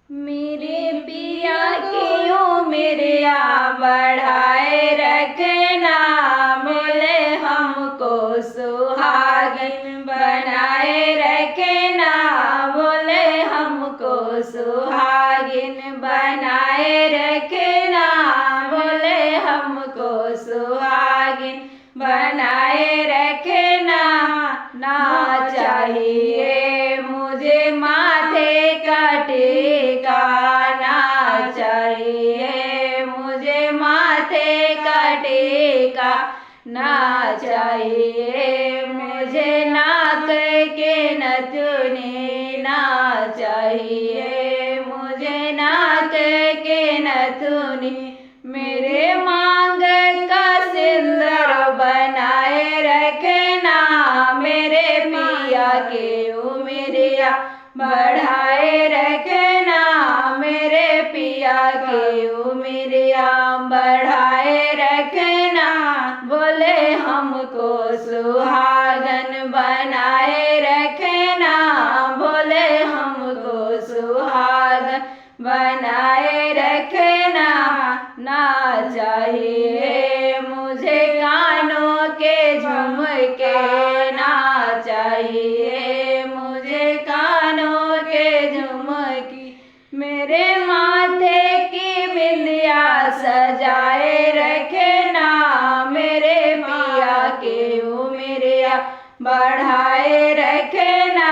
मेरे पिया की उमरिया बढ़ाए रखना, बोले हमको सुहागिन बनाए रखना, बोले हमको सुहागिन बनाए रखना, बोले हमको सुहागिन बनाए रखना। ना चाहिए मुझे माथे का टीका, ना चाहिए मुझे माथे का टीका, ना चाहिए मुझे नाक के नथुनी, ना चाहिए मुझे नाक के नथुनी, मेरे मांग का सिंदूर बनाए रखना, मेरे पिया के उमरिया बढ़ाए रखना, मेरे पिया के उमरिया बढ़ाए रखना, बोले हमको सुहागन बनाए रखना, बोले हमको सुहागन बनाए रखना। ना चाहिए मुझे कानों के झुमके, ना चाहिए मुझे कानों के झुमकी, मेरे माथे की बिंदिया सजाए रखना, मेरे पिया के उमरिया बढ़ाए रखना,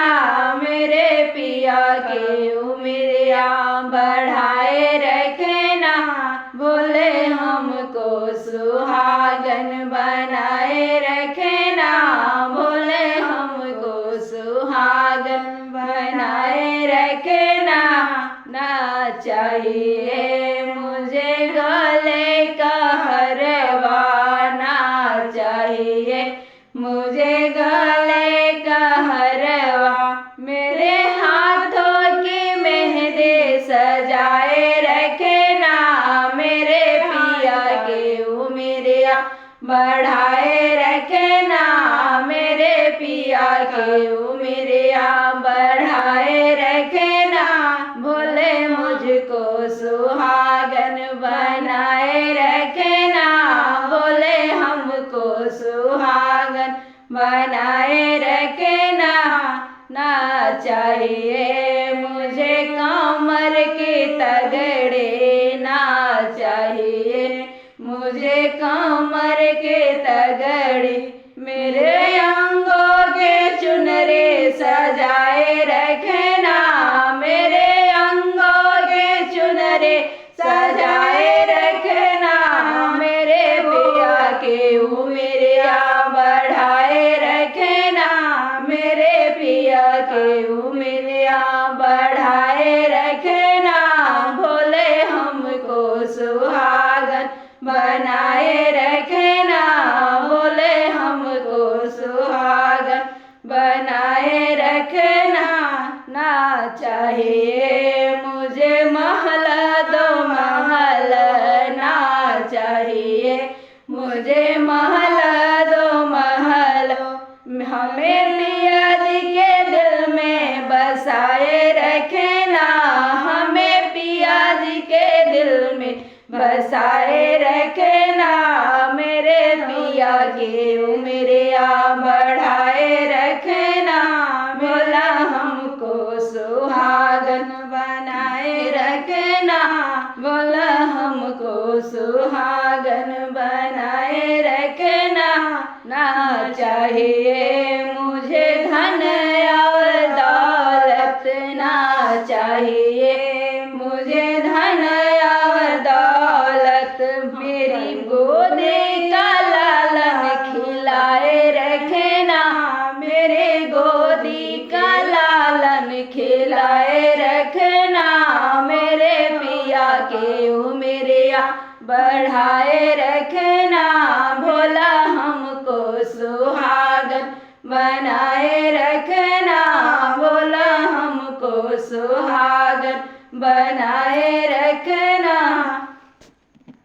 मेरे पिया के उमरिया बढ़ाए रखना, बोले हमको सुहागन बनाए रखना, बोले हमको सुहागन बनाए रखना। ना चाहिए मुझे गले का हरवा, ना चाहिए मुझे गले का हरवा, मेरे हाथों की मेहंदी सजाए रखना, मेरे पिया के उमरिया बढ़ाए रखना, मेरे पिया के उमरिया बढ़ाए रखना, बोले मुझको सुहागन बनाए रखना, बोले हमको सुहागन बनाए रखना। ना चाहिए मुझे कमर के तगड़े, ना चाहिए मुझे कमर के तगड़े, मेरे अंगों के चुनरे सजाए रखना, मेरे अंगों के चुनरे सजाए रखना, मेरे पिया के उमरिया बढ़ाए रखना, मेरे पिया के उमरिया बढ़ाए रखना, बोले हमको सुहागन बनाए रखना, बोले हमको सुहागन बनाए रखना। ना चाहिए मुझे महल दो महल, ना चाहिए मुझे महल दो महल, हमें पिया जी के दिल में बसाए रखना, हमें पिया जी के दिल में बसाए रखना, मेरे पिया के उमरिया बढ़ाए रखना, बोला हमको सुहागन बनाए रखना, बोला हमको सुहागन बनाए रखना। ना चाहिए मुझे धन और दौलत, ना चाहिए मुझे धन और दौलत, मेरी गोदी का लालन खिलाए रखना, मेरे गोदी का लालन खिलाए रखना, मेरे पिया के उमरिया बढ़ाए रखना, भोला हमको सुहागन बनाए